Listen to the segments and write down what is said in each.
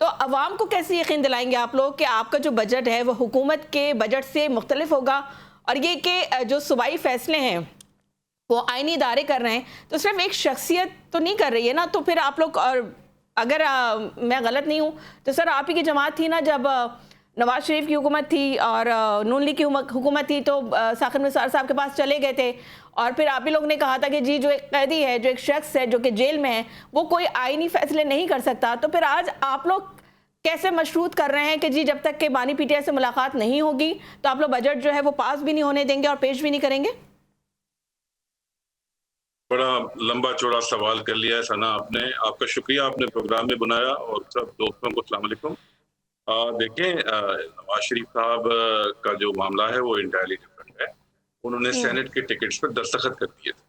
تو عوام کو کیسے یقین دلائیں گے آپ لوگ کہ آپ کا جو بجٹ ہے وہ حکومت کے بجٹ سے مختلف ہوگا، اور یہ کہ جو صوبائی فیصلے ہیں وہ آئینی ادارے کر رہے ہیں تو صرف ایک شخصیت تو نہیں کر رہی ہے نا؟ تو پھر آپ لوگ، اور اگر میں غلط نہیں ہوں تو سر آپ ہی کی جماعت تھی نا جب نواز شریف کی حکومت تھی اور نون لیگ کی حکومت تھی، تو ثاقب نثار صاحب کے پاس چلے گئے تھے اور پھر آپ ہی لوگ نے کہا تھا کہ جی جو ایک قیدی ہے، جو ایک شخص ہے جو کہ جیل میں ہے، وہ کوئی آئینی فیصلے نہیں کر سکتا. تو پھر آج آپ لوگ کیسے مشروط کر رہے ہیں کہ جی جب تک کہ بانی پی ٹی آئی سے ملاقات نہیں ہوگی تو آپ لوگ بجٹ جو ہے وہ پاس بھی نہیں ہونے دیں گے اور پیش بھی نہیں کریں گے؟ بڑا لمبا چوڑا سوال کر لیا ہے ثنا آپ نے. آپ کا شکریہ، آپ نے پروگرام میں بنایا، اور سب دوستوں کو السلام علیکم. دیکھیں، نواز شریف صاحب کا جو معاملہ ہے وہ انٹائرلی ڈفرنٹ ہے. انہوں نے سینٹ کے ٹکٹس پر دستخط کر دیے تھے.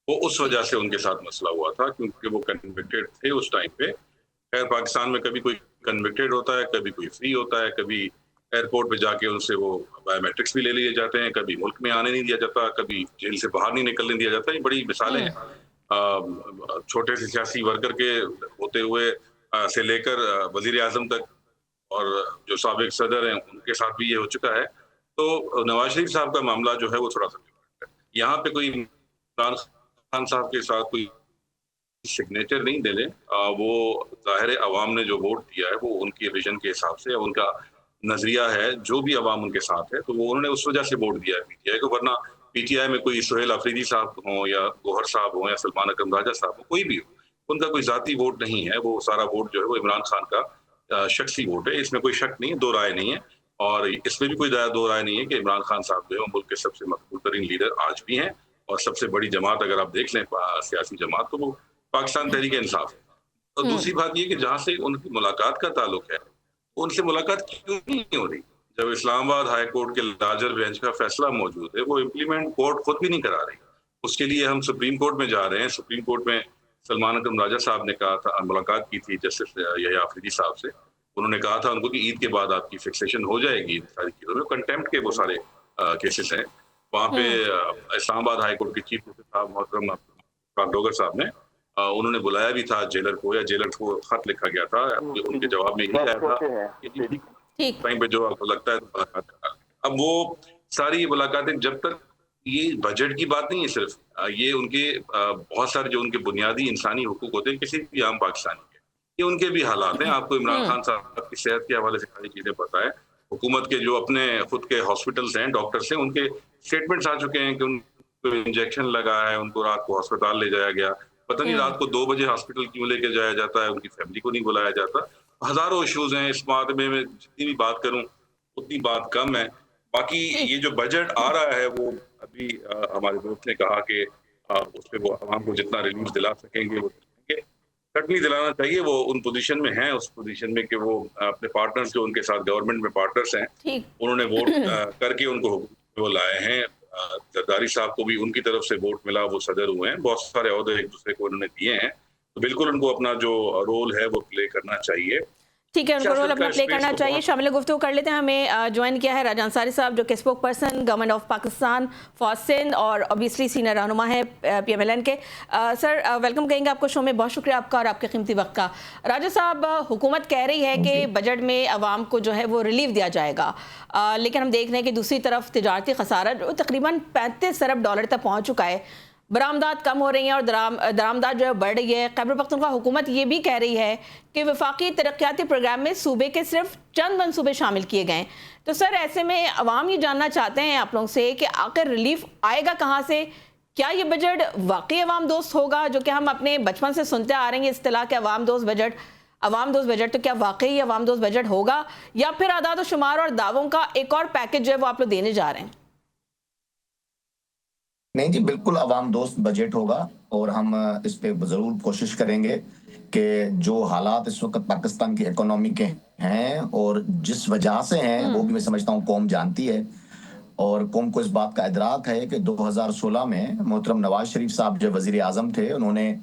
وہ اس وجہ سے ان کے ساتھ مسئلہ ہوا تھا کیونکہ وہ کنوکٹڈ تھے اس ٹائم پہ. خیر پاکستان میں کبھی کوئی کنوکٹڈ ہوتا ہے، کبھی کوئی فری ہوتا ہے، کبھی ایئرپورٹ پہ جا کے ان سے وہ بایو میٹرکس بھی لے لیے جاتے ہیں، کبھی ملک میں آنے نہیں دیا جاتا، کبھی جیل سے باہر نہیں نکلنے دیا جاتا. یہ بڑی مثالیں ہیں چھوٹے سے سیاسی ورکر کے ہوتے ہوئے سے لے کر وزیر اعظم تک، اور جو سابق صدر ہیں ان کے ساتھ بھی یہ ہو چکا ہے. تو نواز شریف صاحب کا معاملہ جو ہے وہ تھوڑا سا ڈفرنٹ ہے. یہاں پہ کوئی عمران خان صاحب کے ساتھ کوئی سگنیچر نہیں دے لیں. وہ ظاہر عوام نے جو ووٹ دیا ہے وہ ان کی ویژن کے حساب سے، ان کا نظریہ ہے، جو بھی عوام ان کے ساتھ ہے تو وہ انہوں نے اس وجہ سے ووٹ دیا ہے پی ٹی آئی کو. ورنہ پی ٹی آئی میں کوئی سہیل آفریدی صاحب ہوں یا گوہر صاحب ہوں یا سلمان اکرم راجہ صاحب ہوں، کوئی بھی ہو، ان کا کوئی ذاتی ووٹ نہیں ہے. وہ سارا ووٹ جو ہے وہ عمران خان کا شخصی ووٹ ہے. اس میں کوئی شک نہیں ہے، دو رائے نہیں ہے. اور اس میں بھی کوئی دو رائے نہیں ہے کہ عمران خان صاحب جو ہے ملک کے سب سے مقبول ترین لیڈر آج بھی ہیں، اور سب سے بڑی جماعت اگر آپ دیکھ لیں سیاسی جماعت تو وہ پاکستان تحریک انصاف ہے. اور دوسری بات یہ کہ جہاں سے ان کی ملاقات کا تعلق ہے، ان سے ملاقات کیوں نہیں ہو رہی؟ جب اسلام آباد ہائی کورٹ کے لارجر بینچ کا فیصلہ موجود ہے، وہ امپلیمنٹ کورٹ خود بھی نہیں کرا رہی. اس کے لیے ہم سپریم کورٹ میں جا رہے ہیں. سپریم کورٹ میں سلمان اکرم راجہ صاحب نے کہا تھا، ملاقات کی تھی جسٹس یحییٰ آفریدی صاحب سے. انہوں نے کہا تھا ان کو کہ عید کے بعد آپ کی فکسیشن ہو جائے گی. ساری چیزوں میں کنٹمپٹ کے وہ سارے کیسز ہیں. وہاں پہ اسلام آباد ہائی کورٹ کے چیف جسٹس صاحب محترم ڈوگر صاحب نے انہوں نے بلایا بھی تھا جیلر کو، یا جیلر کو خط لکھا گیا تھا. ان کے جواب میں یہی آیا تھا ٹائم پہ جو آپ کو لگتا ہے. اب وہ ساری ملاقاتیں، جب تک یہ بجٹ کی بات نہیں ہے صرف، یہ ان کے بہت سارے جو ان کے بنیادی انسانی حقوق ہوتے ہیں کسی بھی عام پاکستانی کے، یہ ان کے بھی حالات ہیں. آپ کو عمران خان صاحب کی صحت کے حوالے سے ساری چیزیں پتہ ہے. حکومت کے جو اپنے خود کے ہاسپٹلس ہیں، ڈاکٹرس ہیں، ان کے اسٹیٹمنٹس آ چکے ہیں کہ ان کو انجیکشن لگا ہے، ان کو رات کو ہسپتال لے جایا گیا. پتہ نہیں رات کو 2 بجے ہاسپٹل کیوں لے کے جایا جاتا ہے، ان کی فیملی کو نہیں بلایا جاتا. ہزاروں ایشوز ہیں اس معاملے میں. جتنی بھی بات کروں اتنی بات کم ہے. باقی یہ جو بجٹ آ رہا ہے وہ ابھی ہمارے دوست نے کہا کہ اس پہ وہ عوام کو جتنا ریلیف دلا سکیں گے وہ سٹنلی دلانا چاہیے. وہ ان پوزیشن میں ہیں، اس پوزیشن میں کہ وہ اپنے پارٹنرز جو ان کے ساتھ گورنمنٹ میں پارٹنرز ہیں انہوں نے ووٹ کر کے ان کو وہ لائے ہیں. زرداری صاحب کو بھی ان کی طرف سے ووٹ ملا، وہ صدر ہوئے ہیں. بہت سارے عہدے ایک دوسرے کو انہوں نے دیے ہیں. تو بالکل ان کو اپنا جو رول ہے وہ پلے کرنا چاہیے. ٹھیک ہے، ان کو رول اپنا پلے کرنا چاہیے. شامل گفتگو کر لیتے ہیں. ہمیں جوائن کیا ہے راجہ انصاری صاحب، جو کہ spoke person government of Pakistan for Sindh اور اوبیسلی سینئر رہنما ہے پی ایم ایل این کے. سر ویلکم کہیں گے آپ کو شو میں. بہت شکریہ آپ کا اور آپ کے قیمتی وقت کا. راجہ صاحب، حکومت کہہ رہی ہے کہ بجٹ میں عوام کو جو ہے وہ ریلیف دیا جائے گا، لیکن ہم دیکھ رہے ہیں کہ دوسری طرف تجارتی خسارہ جو تقریباً 35 ارب ڈالر تک پہنچ چکا ہے. برآمدات کم ہو رہی ہیں اور درآمدات جو ہے بڑھ رہی ہے. خیبر پختونخوا حکومت یہ بھی کہہ رہی ہے کہ وفاقی ترقیاتی پروگرام میں صوبے کے صرف چند منصوبے شامل کیے گئے. تو سر ایسے میں عوام یہ جاننا چاہتے ہیں آپ لوگوں سے کہ آخر ریلیف آئے گا کہاں سے؟ کیا یہ بجٹ واقعی عوام دوست ہوگا، جو کہ ہم اپنے بچپن سے سنتے آ رہے ہیں اصطلاح کہ عوام دوست بجٹ؟ تو کیا واقعی عوام دوست بجٹ ہوگا، یا پھر اعداد و شمار اور دعووں کا ایک اور پیکج جو ہے وہ آپ لوگ دینے جا رہے ہیں؟ نہیں جی، بالکل عوام دوست بجٹ ہوگا، اور ہم اس پہ ضرور کوشش کریں گے کہ جو حالات اس وقت پاکستان کی اکانومی کے ہیں اور جس وجہ سے ہیں وہ بھی میں سمجھتا ہوں قوم جانتی ہے، اور قوم کو اس بات کا ادراک ہے کہ 2016 میں محترم نواز شریف صاحب جو وزیر اعظم تھے، انہوں نے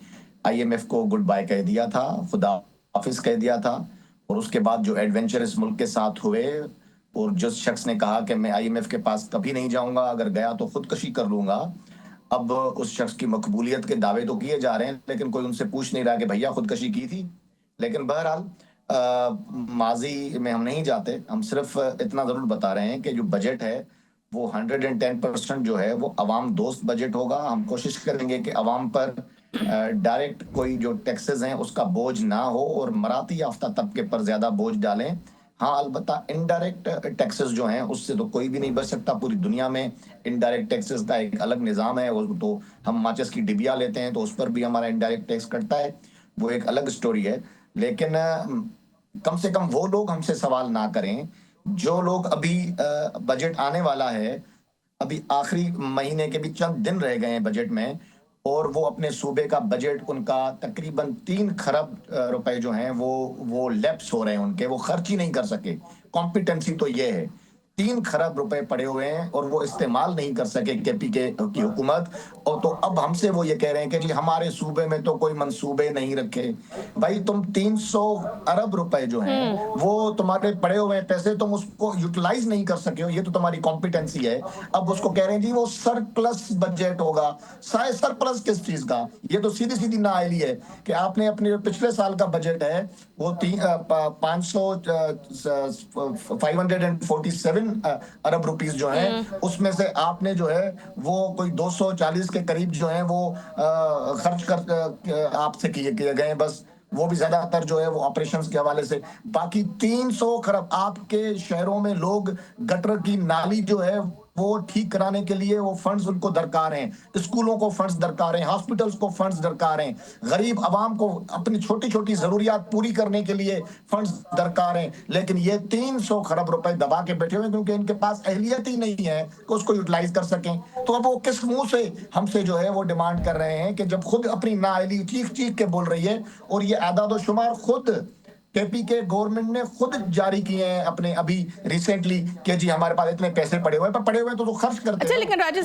آئی ایم ایف کو گڈ بائی کہہ دیا تھا، خدا حافظ کہہ دیا تھا. اور اس کے بعد جو ایڈونچر اس ملک کے ساتھ ہوئے، اور جس شخص نے کہا کہ میں آئی ایم ایف کے پاس کبھی نہیں جاؤں گا، اگر گیا تو خودکشی کر لوں گا، اب اس شخص کی مقبولیت کے دعوے تو کیے جا رہے ہیں لیکن کوئی ان سے پوچھ نہیں رہا کہ بھیا خودکشی کی تھی. لیکن بہرحال ماضی میں ہم نہیں جاتے، ہم صرف اتنا ضرور بتا رہے ہیں کہ جو بجٹ ہے وہ 110% جو ہے وہ عوام دوست بجٹ ہوگا. ہم کوشش کریں گے کہ عوام پر ڈائریکٹ کوئی جو ٹیکسز ہیں اس کا بوجھ نہ ہو اور مراعاتی یافتہ طبقے پر زیادہ بوجھ ڈالیں. ہاں البتہ انڈائریکٹ ٹیکسز جو ہیں اس سے تو کوئی بھی نہیں بچ سکتا. پوری دنیا میں انڈائریکٹ ٹیکسز کا ایک الگ نظام ہے. تو ہم ماچس کی ڈبیا لیتے ہیں تو اس پر بھی ہمارا انڈائریکٹ ٹیکس کٹتا ہے، وہ ایک الگ سٹوری ہے. لیکن کم سے کم وہ لوگ ہم سے سوال نہ کریں جو لوگ ابھی بجٹ آنے والا ہے، ابھی آخری مہینے کے بھی چند دن رہ گئے ہیں بجٹ میں، اور وہ اپنے صوبے کا بجٹ ان کا تقریباً 3 خرب روپے جو ہیں وہ لیپس ہو رہے ہیں، ان کے وہ خرچ ہی نہیں کر سکے. کمپیٹنسی تو یہ ہے 3 خرب روپے پڑے ہوئے ہیں اور وہ استعمال نہیں کر سکے کے پی کے کی حکومت. اور تو اب ہم سے وہ یہ کہہ رہے ہیں کہ جی ہمارے صوبے میں تو کوئی منصوبے نہیں رکھے. بھائی تم 300 ارب روپے جو ہیں وہ تمہارے پڑے ہوئے پیسے، تم اس کو یوٹیلائز نہیں کر سکے ہو، یہ تو تمہاری کمپیٹنسی ہے. اب اس کو کہہ رہے ہیں جی وہ سرپلس بجٹ ہوگا. سرپلس کس چیز کا؟ یہ تو سیدھی سیدھی نااہلی ہے کہ آپ نے اپنے پچھلے سال کا بجٹ ہے وہ 547 ارب روپیز جو ہیں اس میں سے آپ نے جو ہے وہ کوئی 240 کے قریب جو ہیں وہ خرچ کر آپ سے کیے گئے ہیں بس. وہ بھی زیادہ تر جو ہے وہ آپریشنز کے حوالے سے. باقی 300 خرب آپ کے شہروں میں لوگ گٹر کی نالی جو ہے وہ ٹھیک کرانے کے لیے وہ فنڈز ان کو درکار ہیں، اسکولوں کو فنڈز درکار ہیں، ہاسپٹلز کو فنڈز درکار ہیں، غریب عوام کو اپنی چھوٹی چھوٹی ضروریات پوری کرنے کے لیے فنڈز درکار ہیں. لیکن یہ 300 خرب روپے دبا کے بیٹھے ہوئے کیونکہ ان کے پاس اہلیت ہی نہیں ہے کہ اس کو یوٹیلائز کر سکیں. تو اب وہ کس منہ سے ہم سے جو ہے وہ ڈیمانڈ کر رہے ہیں کہ جب خود اپنی نااہلی چیخ چیخ کے بول رہی ہے. اور یہ اعداد و شمار خود کے پی کے گورنمنٹ نے خود جاری کیے ہیں اپنے ابھی ریسنٹلی کہ جی ہمارے پاس اتنے پیسے پڑے ہوئے تو خرچ کرتے ہیں. اچھا لیکن راجہ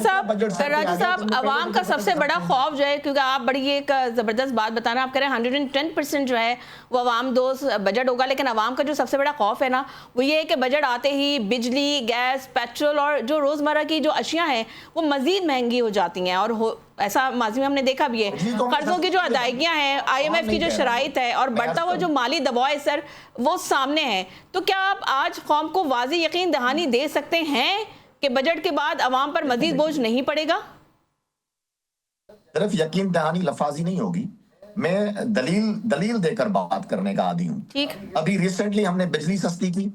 صاحب عوام کا سب سے بڑا خوف جو ہے، کیونکہ آپ بڑی ایک زبردست بات بتانا، آپ کہہ رہے ہیں 110% جو ہے وہ عوام دوست بجٹ ہوگا، لیکن عوام کا جو سب سے بڑا خوف ہے نا وہ یہ ہے کہ بجٹ آتے ہی بجلی، گیس، پیٹرول اور جو روزمرہ کی جو اشیاء ہیں وہ مزید مہنگی ہو جاتی ہیں. اور ایسا ماضی میں ہم نے دیکھا بھی ہے. قرضوں کی جو ادائیگیاں ہیں، آئی ایم ایف کی جو شرائط ہے اور بڑھتا ہوا جو مالی دباؤ ہے سر وہ سامنے ہے. تو کیا آپ آج قوم کو واضح یقین دہانی دے سکتے ہیں کہ بجٹ کے بعد عوام پر مزید بوجھ نہیں پڑے گا؟ صرف یقین دہانی لفاظی نہیں ہوگی، میں دلیل دے کر بات کرنے کا عادی ہوں. ابھی ریسنٹلی ہم نے بجلی سستی کی،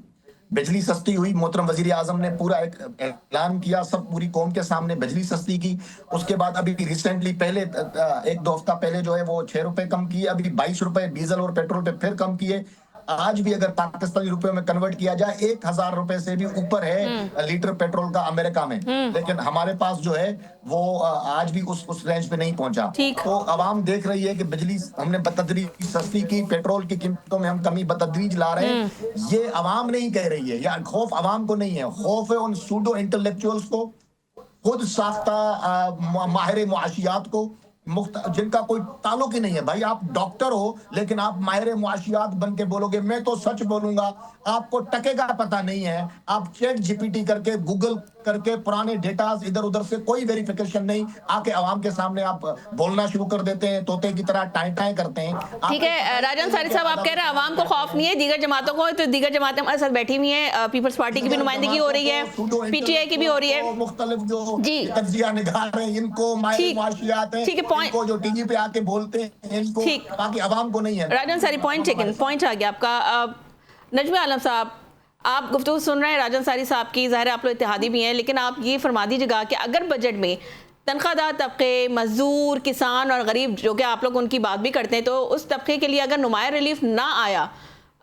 بجلی سستی ہوئی، محترم وزیر اعظم نے پورا ایک اعلان کیا، سب پوری قوم کے سامنے بجلی سستی کی. اس کے بعد ابھی ریسنٹلی پہلے 1-2 ہفتہ پہلے جو ہے وہ 6 روپے کم کیے، ابھی 22 روپے ڈیزل اور پیٹرول پہ پھر کم کیے. آج بھی اگر پاکستانی روپے میں کنورٹ کیا جائے 1000 روپے سے بھی اوپر ہے لیٹر پیٹرول کا امریکہ میں. لیکن ہمارے پاس جو ہے وہ آج بھی اس رینج پہ نہیں پہنچا. تو عوام دیکھ رہی ہے کہ بجلی ہم نے بتدریج سستی کی، پیٹرول کی قیمتوں میں ہم کمی بتدریج لا رہے ہیں. یہ عوام نہیں کہہ رہی ہے، یا خوف عوام کو نہیں ہے، خوف ہے ان سوڈو انٹلیکچوئلز کو، خود ساختہ ماہر معاشیات کو، جن کا کوئی تعلق ہی نہیں ہے. بھائی آپ ڈاکٹر ہو لیکن آپ ماہر معاشیات بن کے بولو گے میں تو سچ بولوں گا، آپ کو ٹکے کا پتہ نہیں ہے. آپ چیٹ جی پی ٹی کر کے، گوگل کر کے پرانے ڈیٹاز ادھر ادھر سے کوئی ویریفیکیشن نہیں، آ کے عوام کے سامنے آپ بولنا شروع کر دیتے ہیں، طوطے کی طرح ٹائیں ٹائیں کرتے ہیں. ٹھیک ہے راجہ انصاری صاحب، آپ کہہ رہے ہیں عوام کو خوف نہیں ہے، دیگر جماعتوں کو، تو دیگر جماعتیں ہمارے ساتھ بیٹھی ہوئی ہیں، پیپلز پارٹی کی بھی نمائندگی ہو رہی ہے، پی ٹی آئی کی بھی ہو رہی ہے، مختلف جو تجزیہ نگار ہیں ان کو، ماہر معاشیات ہیں ان کو، جو ٹی وی پہ آ کے بولتے ہیں ان کو، باقی عوام کو نہیں ہے. راجہ انصاری پوائنٹ آ گیا آپ کا. نجم عالم صاحب، آپ گفتگو سن رہے ہیں راجہ انصاری صاحب کی، ظاہر آپ لوگ اتحادی بھی ہیں، لیکن آپ یہ فرما دیجیے گا کہ اگر بجٹ میں تنخواہ دار طبقے، مزدور، کسان اور غریب، جو کہ آپ لوگ ان کی بات بھی کرتے ہیں، تو اس طبقے کے لیے اگر نمایاں ریلیف نہ آیا،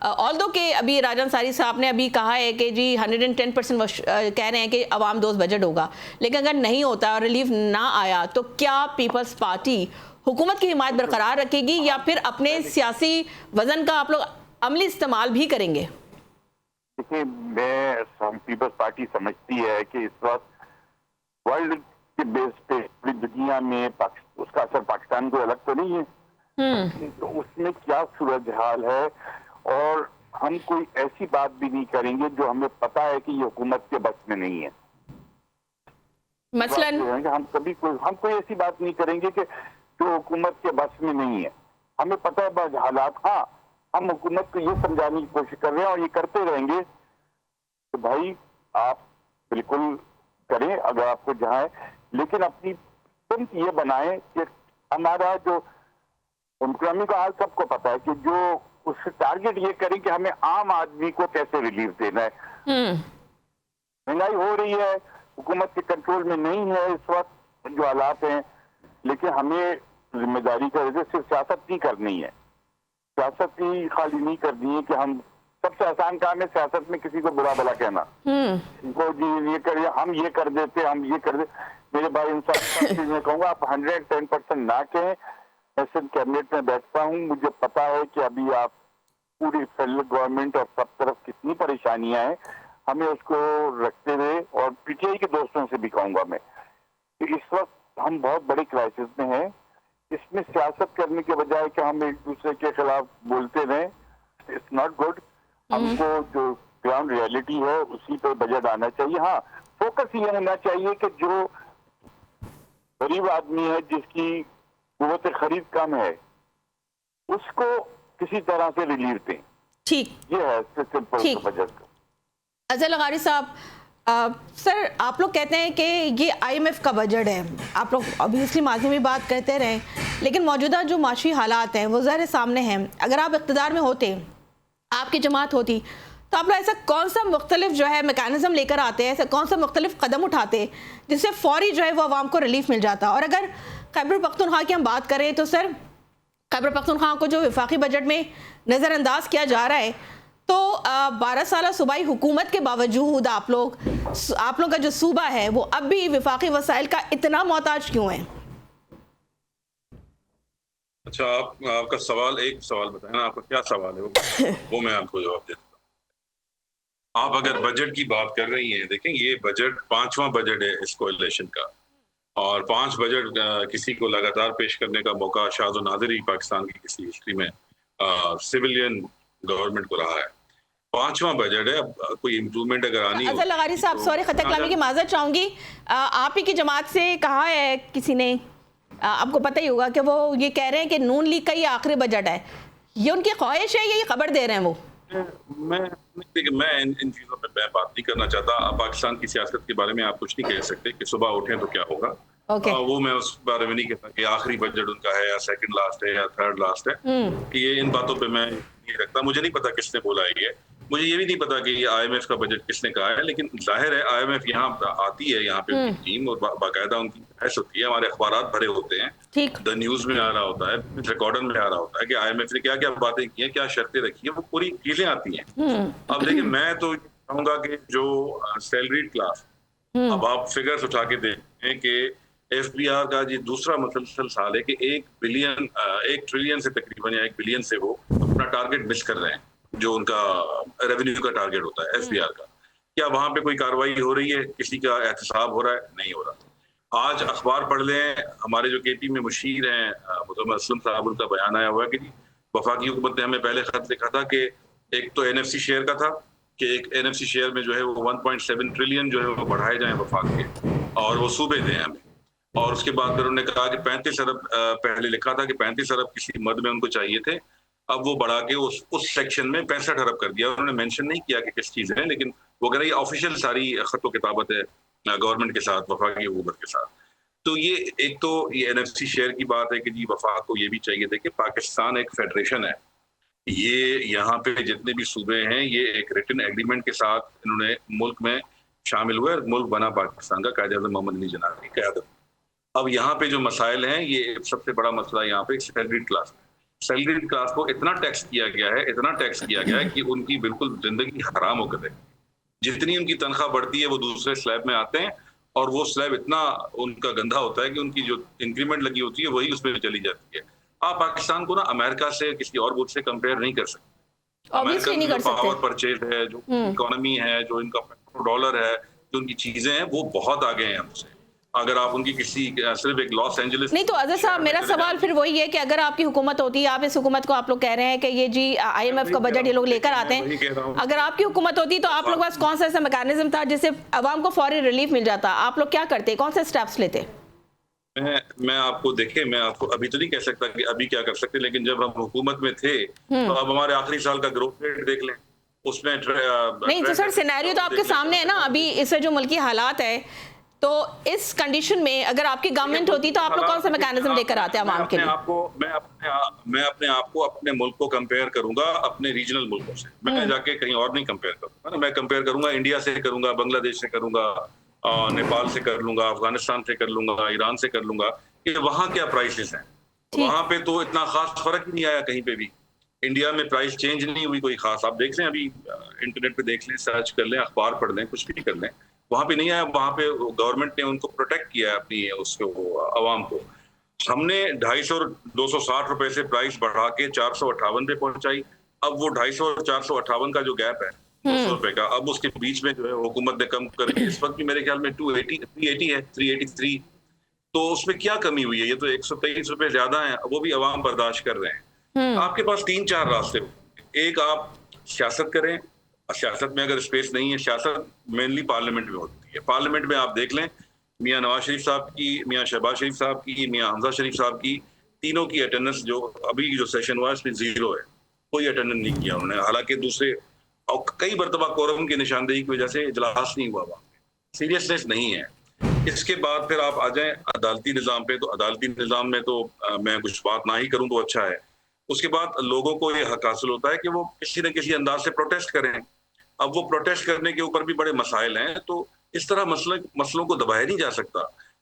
آلدو کہ ابھی راجہ انصاری صاحب نے ابھی کہا ہے کہ جی 110% کہہ رہے ہیں کہ عوام دوست بجٹ ہوگا، لیکن اگر نہیں ہوتا، ریلیف نہ آیا، تو کیا پیپلز پارٹی حکومت کی حمایت برقرار رکھے گی یا پھر اپنے سیاسی وزن کا آپ لوگ عملی استعمال بھی کریں گے؟ دیکھیں، پیپلز پارٹی سمجھتی ہے کہ اس وقت ورلڈ کے بیس پہ پوری دنیا میں اس کا اثر پاکستان کو الگ تو نہیں ہے، تو اس میں کیا صورتحال ہے، اور ہم کوئی ایسی بات بھی نہیں کریں گے جو ہمیں پتا ہے کہ یہ حکومت کے بس میں نہیں ہے. مثلاً ہم کوئی ایسی بات نہیں کریں گے کہ جو حکومت کے بس میں نہیں ہے. ہمیں پتہ ہے حالات، ہم حکومت کو یہ سمجھانے کی کوشش کر رہے ہیں اور یہ کرتے رہیں گے کہ بھائی آپ بالکل کریں اگر آپ کو جہاں ہے، لیکن اپنی سمت یہ بنائیں کہ ہمارا جو اکنامی کا حال سب کو پتا ہے کہ جو اس سے ٹارگٹ یہ کریں کہ ہمیں عام آدمی کو کیسے ریلیف دینا ہے. مہنگائی ہو رہی ہے، حکومت کے کنٹرول میں نہیں ہے اس وقت جو حالات ہیں، لیکن ہمیں ذمہ داری کا وجہ صرف سیاست نہیں کرنی ہے، سیاست ہی خالی نہیں کرنی ہے کہ ہم سب سے آسان کام ہے سیاست میں کسی کو برا بلا کہنا، کو جی یہ کریے ہم یہ کر دیتے ہم یہ کر دیتے. میرے بھائی انصاف میں کہوں گا آپ 110% نہ کہیں. میں کیبنٹ میں بیٹھتا ہوں، مجھے پتا ہے کہ ابھی آپ پوری فیڈرل گورنمنٹ اور سب طرف کتنی پریشانیاں ہیں، ہمیں اس کو رکھتے ہوئے اور پی ٹی آئی کے دوستوں سے بھی کہوں گا میں کہ اس وقت ہم بہت بڑے کرائسس میں ہیں. اس میں سیاست کرنے کے بجائے کہ ہم ایک دوسرے کے خلاف بولتے رہیں، اٹس ناٹ گڈ. ہم کو جو گراؤنڈ ریئلٹی ہے اسی پہ بجٹ آنا چاہیے. ہاں فوکس یہ ہونا چاہیے کہ جو غریب آدمی ہے جس کی قوت خرید کم ہے اس کو کسی طرح سے ریلیف دیں. ٹھیک، یہ ہے سمپل بجٹ کا. اظہر لغاری صاحب، سر آپ لوگ کہتے ہیں کہ یہ آئی ایم ایف کا بجٹ ہے، آپ لوگ obviously ماضی میں بات کرتے رہے، لیکن موجودہ جو معاشی حالات ہیں وہ ظاہر سامنے ہیں. اگر آپ اقتدار میں ہوتے، آپ کی جماعت ہوتی، تو آپ لوگ ایسا کون سا مختلف جو ہے میکانزم لے کر آتے ہیں، ایسا کون سا مختلف قدم اٹھاتے جس سے فوری جو ہے وہ عوام کو ریلیف مل جاتا؟ اور اگر خیبر پختونخوا کی ہم بات کریں تو سر خیبر پختونخوا کو جو وفاقی بجٹ میں نظر انداز کیا جا رہا ہے، تو 12 سالہ صوبائی حکومت کے باوجود آپ لوگ کا جو صوبہ ہے وہ اب بھی وفاقی وسائل کا اتنا محتاج کیوں ہے؟ اچھا، آپ کا سوال، ایک سوال بتائیں نا، آپ کا کیا سوال ہے وہ میں آپ کو جواب دیتا ہوں. آپ اگر بجٹ کی بات کر رہی ہیں، دیکھیں یہ بجٹ 5واں بجٹ ہے اس کولیشن کا، اور 5 بجٹ کسی کو لگاتار پیش کرنے کا موقع شاذ و نادر ہی پاکستان کی کسی ہسٹری میں سویلین گورنمنٹ کو رہا ہے. 5واں بجٹ ہے، اب کوئی امپروومنٹ اگر آنی ہو. اظہر لغاری صاحب سوری خطا کلامی کی معذرت چاہوں گی، آپ ہی کی جماعت سے کہا ہے کسی نے، آپ کو پتہ ہی ہوگا کہ وہ یہ کہہ رہے ہیں کہ نون لیگ کا یہ آخری بجٹ ہے. یہ ان کی خواہش ہے یا یہ خبر دے رہے ہیں وہ؟ میں ان چیزوں پہ میں بات نہیں کرنا چاہتا. پاکستان کی سیاست کے بارے میں آپ کچھ نہیں کہہ سکتے کہ صبح اٹھیں تو کیا ہوگا. وہ میں اس بارے میں نہیں کہتا کہ آخری بجٹ ان کا ہے یا سیکنڈ لاسٹ ہے یا تھرڈ لاسٹ ہے. یہ ان باتوں پہ میں نہیں رکھتا. مجھے نہیں پتا کس نے بولا ہے یہ، مجھے یہ بھی نہیں پتا کہ یہ آئی ایم ایف کا بجٹ کس نے کہا ہے. لیکن ظاہر ہے آئی ایم ایف یہاں آتی ہے، یہاں پہ ٹیم اور باقاعدہ ان کی بحث ہوتی ہے، ہمارے اخبارات بھرے ہوتے ہیں، دا نیوز میں آ رہا ہوتا ہے، ریکارڈن میں آ رہا ہوتا ہے کہ آئی ایم ایف نے کیا کیا باتیں کی ہیں، کیا شرطیں رکھی ہیں، وہ پوری چیزیں آتی ہیں. اب دیکھیں میں تو کہوں گا کہ جو سیلریڈ کلاس، اب آپ فگرز اٹھا کے دیکھیں کہ ایف بی آر کا جی دوسرا مسلسل سال ہے کہ 1 ٹریلین سے تقریباً یا 1 بلین سے وہ اپنا ٹارگٹ مس کر رہے ہیں، جو ان کا ریونیو کا ٹارگٹ ہوتا ہے ایف بی آر کا. کیا وہاں پہ کوئی کاروائی ہو رہی ہے؟ کسی کا احتساب ہو رہا ہے؟ نہیں ہو رہا. آج اخبار پڑھ لیں، ہمارے جو کے پی میں مشیر ہیں محترم اسلم صاحب، ان کا بیان آیا ہوا ہے کہ وفاقی حکومت نے ہمیں پہلے خط لکھا تھا کہ ایک تو این ایف سی شیئر کا تھا کہ ایک این ایف سی شیئر میں جو ہے وہ 1.7 ٹریلین جو ہے وہ بڑھائے جائیں وفاق کے، اور وہ صوبے دیں ہمیں. اور اس کے بعد پھر انہوں نے کہا کہ 35 ارب، پہلے لکھا تھا کہ 35 ارب کسی مد میں ان کو چاہیے تھے، اب وہ بڑھا کے اس سیکشن میں 65 ارب کر دیا. انہوں نے مینشن نہیں کیا کہ کس چیز ہے، لیکن وہ کہہ رہا یہ آفیشیل ساری خط و کتابت ہے گورنمنٹ کے ساتھ، وفاقی حکومت کے ساتھ. تو یہ ایک تو یہ این ایف سی شیئر کی بات ہے کہ جی وفاق کو یہ بھی چاہیے تھا کہ پاکستان ایک فیڈریشن ہے، یہ یہاں پہ جتنے بھی صوبے ہیں یہ ایک ریٹن ایگریمنٹ کے ساتھ انہوں نے ملک میں شامل ہوئے، ملک بنا پاکستان کا قائد اعظم محمد علی جناح کی قیادت. اب یہاں پہ جو مسائل ہیں، یہ سب سے بڑا مسئلہ یہاں پہ سیلریڈ کلاس ہے. سیلریڈ کلاس کو اتنا ٹیکس کیا گیا ہے کہ ان کی بالکل زندگی حرام ہو گئی ہے. جتنی ان کی تنخواہ بڑھتی ہے وہ دوسرے سلیب میں آتے ہیں، اور وہ سلیب اتنا ان کا گندھا ہوتا ہے کہ ان کی جو انکریمنٹ لگی ہوتی ہے وہی اس میں چلی جاتی ہے. آپ پاکستان کو نا امریکہ سے کسی اور ملک سے کمپیئر نہیں کر سکتے. امریکہ کی جو پاور پرچیز ہے، جو اکانومی ہے، جو ان کا ڈالر ہے، جو ان کی چیزیں ہیں، وہ بہت آگے ہیں ہم سے. اگر آپ ان کی کسی صرف ایک لاس اینجلس نہیں تو اظہر صاحب میرا سوال پھر وہی ہے کہ اگر آپ کی حکومت ہوتی ہے، آپ اس حکومت کو آپ لوگ کہہ رہے ہیں کہ یہ جی آئی ایم ایف کا بجٹ یہ لوگ لے کر آتے ہیں، اگر آپ کی حکومت ہوتی تو آپ لوگ پاس کون سا ایسا میکانزم تھا جس سے عوام کو فوری ریلیف مل جاتا؟ آپ لوگ کیا کرتے، کون سے اسٹیپس لیتے؟ میں آپ کو دیکھیں، میں آپ کو ابھی تو نہیں کہہ سکتا کہ ابھی کیا کر سکتے، لیکن جب ہم حکومت میں تھے تو اب ہمارے آخری سال کا گروتھ ریٹ دیکھ لیں، اس میں نہیں تو سر سینیریو تو آپ کے سامنے ہے نا، ابھی اس سے جو ملکی حالات ہے، تو اس کنڈیشن میں اگر آپ کی گورنمنٹ ہوتی تو آپ لوگ کون سا میکانزم لے کر آتے عوام کے لیے؟ میں اپنے آپ کو اپنے ملک کو کمپیئر کروں گا اپنے ریجنل ملکوں سے، میں جا کے کہیں اور نہیں کمپیئر کروں گا، میں کمپیئر کروں گا انڈیا سے کروں گا، بنگلہ دیش سے کروں گا، نیپال سے کر لوں گا، افغانستان سے کر لوں گا، ایران سے کر لوں گا کہ وہاں کیا پرائسز ہیں۔ وہاں پہ تو اتنا خاص فرق ہی نہیں آیا کہیں پہ بھی، انڈیا میں پرائس چینج نہیں ہوئی کوئی خاص، آپ دیکھ لیں ابھی انٹرنیٹ پہ دیکھ لیں، سرچ کر لیں، اخبار پڑھ لیں، کچھ بھی کر لیں، وہاں پہ نہیں آیا۔ وہاں پہ گورنمنٹ نے ان کو پروٹیکٹ کیا ہے اپنی اس کو عوام کو۔ ہم نے 250 260 روپے سے پرائس بڑھا کے 458 پہ پہنچائی، اب وہ 250 اور 458 کا جو گیپ ہے 200 روپے کا، اب اس کے بیچ میں جو ہے حکومت نے کم کر کے اس وقت بھی میرے خیال میں 380 ہے، 383، تو اس میں کیا کمی ہوئی ہے؟ یہ تو 123 روپے زیادہ ہیں، وہ بھی عوام برداشت کر رہے ہیں۔ آپ کے پاس 3-4 راستے ہوتے ہیں، ایک آپ سیاست کریں، سیاست میں اگر اسپیس نہیں ہے، سیاست مینلی پارلیمنٹ میں ہوتی ہے، پارلیمنٹ میں آپ دیکھ لیں میاں نواز شریف صاحب کی، میاں شہباز شریف صاحب کی، میاں حمزہ شریف صاحب کی، تینوں کی اٹینڈنس جو ابھی جو سیشن ہوا اس میں 0 ہے، کوئی اٹینڈنس نہیں کیا انہوں نے، حالانکہ دوسرے اور کئی مرتبہ کورم کی نشاندہی کی وجہ سے اجلاس نہیں ہوا، وہاں سیریسنس نہیں ہے۔ اس کے بعد پھر آپ آ جائیں عدالتی نظام پہ، تو عدالتی نظام میں تو میں کچھ بات نہ ہی کروں تو اچھا ہے۔ اس کے بعد لوگوں کو یہ حق حاصل ہوتا ہے کہ وہ کسی نہ کسی انداز سے پروٹیسٹ کریں، اب وہ پروٹیسٹ کرنے کے اوپر بھی بڑے مسائل ہیں، تو اس طرح مسئلوں کو دبایا نہیں جا سکتا،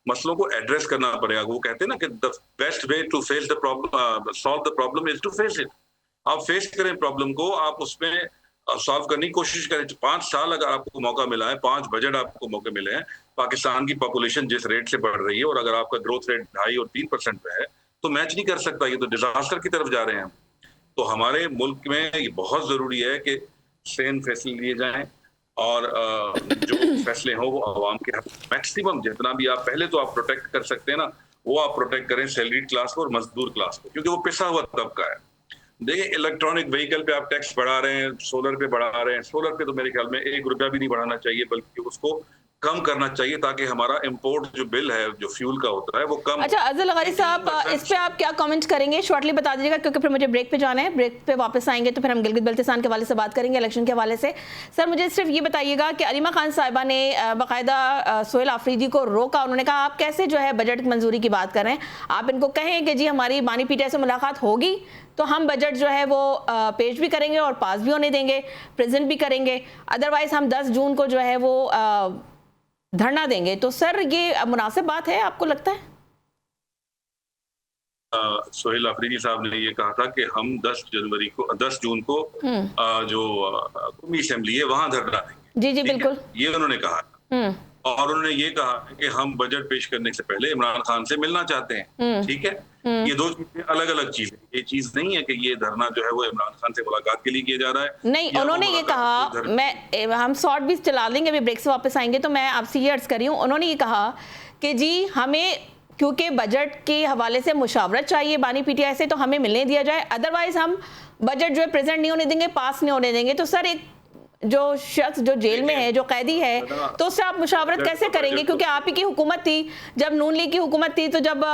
مسئلوں کو ایڈریس کرنا پڑے گا۔ وہ کہتے ہیں نا کہ the best way to face the problem, solve the problem is to face it۔ آپ فیس کریں پرابلم کو، آپ اس میں سالو کرنے کی کوشش کریں۔ 5 سال اگر آپ کو موقع ملا ہے، 5 بجٹ آپ کو موقع ملے ہیں، پاکستان کی پاپولیشن جس ریٹ سے بڑھ رہی ہے اور اگر آپ کا گروتھ ریٹ 2.5 اور 3% پہ ہے تو میچ نہیں کر سکتا، یہ تو ڈیزاسٹر کی طرف جا رہے ہیں۔ تو ہمارے ملک میں یہ بہت ضروری ہے کہ سین فیصلے لیے جائیں اور جو فیصلے ہوں وہ عوام کے حق میکسیمم جتنا بھی آپ پہلے تو آپ پروٹیکٹ کر سکتے ہیں نا، وہ آپ پروٹیکٹ کریں سیلریڈ کلاس کو اور مزدور کلاس کو، کیونکہ وہ پسا ہوا طبقہ ہے۔ دیکھیں الیکٹرانک وہیکل پہ آپ ٹیکس بڑھا رہے ہیں، سولر پہ بڑھا رہے ہیں، سولر پہ تو میرے خیال میں 1 روپیہ بھی نہیں بڑھانا چاہیے، بلکہ اس کو کم کرنا چاہیے تاکہ ہمارا امپورٹ جو بل ہے جو فیول کا ہوتا ہے وہ کم۔ اچھا افضل غاری صاحب، اس پہ آپ کیا کامنٹ کریں گے؟ شارٹلی بتا دیجیے گا کیونکہ پھر مجھے بریک پہ جانا ہے، بریک پہ واپس آئیں گے تو پھر ہم گلگت بلتستان کے حوالے سے بات کریں گے، الیکشن کے حوالے سے۔ سر مجھے صرف یہ بتائیے گا کہ علیمہ خان صاحبہ نے باقاعدہ سہیل آفریدی کو روکا، انہوں نے کہا آپ کیسے جو ہے بجٹ منظوری کی بات کر رہے ہیں، آپ ان کو کہیں کہ جی ہماری بانی پی ٹی آئی سے ملاقات ہوگی تو ہم بجٹ جو ہے وہ پیش بھی کریں گے اور پاس بھی ہونے دیں گے، پریزنٹ بھی کریں گے، ادروائز ہم 10 جون کو جو ہے وہ دھرنا دیں گے۔ تو سر یہ مناسب بات ہے آپ کو لگتا ہے؟ سہیل آفریدی صاحب نے یہ کہا تھا کہ ہم 10 جون کو جو قومی اسمبلی ہے وہاں دھرنا دیں گے۔ جی جی بالکل، یہ انہوں نے کہا، اور انہوں نے یہ کہا کہ ہم بجٹ پیش کرنے سے پہلے عمران خان سے ملنا چاہتے ہیں۔ ٹھیک ہے، یہ 2 چیزیں الگ الگ چیزیں، یہ چیز نہیں ہے کہ یہ دھرنا جو ہے وہ عمران خان سے ملاقات کے لیے کیا جا رہا ہے۔ نہیں، انہوں نے یہ کہا، ہم شارٹ بھی چلا لیں گے، ابھی بریک سے واپس آئیں گے، تو میں آپ سے یہ عرض کر رہی ہوں، انہوں نے یہ کہا کہ جی ہمیں کیونکہ بجٹ کے حوالے سے مشاورت چاہیے بانی پی ٹی آئی سے تو ہمیں ملنے دیا جائے، ادروائز ہم بجٹ جو ہے پریزنٹ نہیں ہونے دیں گے، پاس نہیں ہونے دیں گے۔ تو سر ایک جو شخص جو جیل میں ہے، جو قیدی ہے، تو اس سے آپ مشاورت کیسے کریں گے؟ کیونکہ آپ ہی کی حکومت تھی، جب نون لیگ کی حکومت تھی تو جب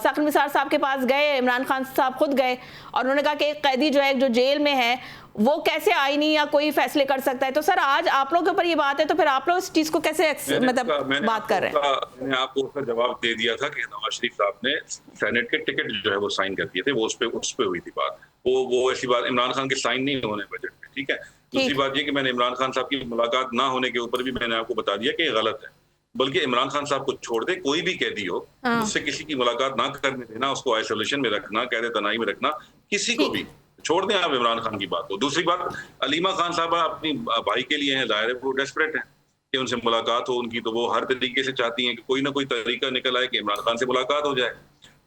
ثاقب نثار صاحب کے پاس گئے، عمران خان صاحب خود گئے اور انہوں نے کہا کہ ایک قیدی جو ہے جو جیل میں ہے وہ کیسے آئینی یا کوئی فیصلے کر سکتا ہے۔ تو سر آج آپ لوگوں کے اوپر یہ بات ہے تو پھر آپ لوگ اس چیز کو کیسے مطلب بات کر رہے ہیں؟ میں نے آپ کو اس کا جواب دے دیا تھا کہ نواز شریف صاحب نے سینیٹ کے ٹکٹ جو ہے وہ سائن کر دیے تھے، وہ اس پہ ہوئی تھی بات، وہ ایسی بات عمران خان کے سائن نہیں ہونے بجٹ پہ۔ ٹھیک ہے، دوسری بات یہ کہ میں نے عمران خان صاحب کی ملاقات نہ ہونے کے اوپر بھی میں نے آپ کو بتا دیا کہ یہ غلط ہے، بلکہ عمران خان صاحب کو چھوڑ دے، کوئی بھی قیدی ہو اس سے کسی کی ملاقات نہ کرنے دینا، اس کو آئسولیشن میں رکھنا، قید تنہائی میں رکھنا، کسی کو بھی چھوڑ دیں آپ عمران خان کی بات کو۔ دوسری بات، علیمہ خان صاحبہ اپنی بھائی کے لیے ہیں، ظاہر ہے وہ ڈیسپریٹ ہیں کہ ان سے ملاقات ہو ان کی، تو وہ ہر طریقے سے چاہتی ہیں کہ کوئی نہ کوئی طریقہ نکل آئے کہ عمران خان سے ملاقات ہو جائے،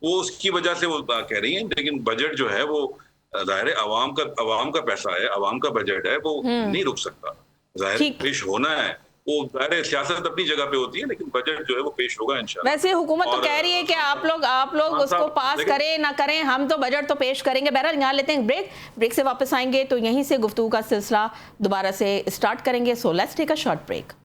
وہ اس کی وجہ سے وہ کہہ رہی ہیں۔ لیکن بجٹ جو ہے وہ ظاہر ہے عوام کا پیسہ ہے، عوام کا بجٹ ہے، وہ نہیں رک سکتا، ظاہر پیش ہونا ہے۔ وہ ظاہر سیاست اپنی جگہ پہ ہوتی ہے لیکن بجٹ جو ہے وہ پیش ہوگا انشاءاللہ۔ ویسے حکومت تو کہہ رہی ہے کہ آپ لوگ اس کو پاس کریں نہ کریں، ہم تو بجٹ تو پیش کریں گے۔ بہرحال یہاں لیتے ہیں بریک سے واپس آئیں گے تو یہیں سے گفتگو کا سلسلہ دوبارہ سے اسٹارٹ کریں گے۔ So let's take a short break.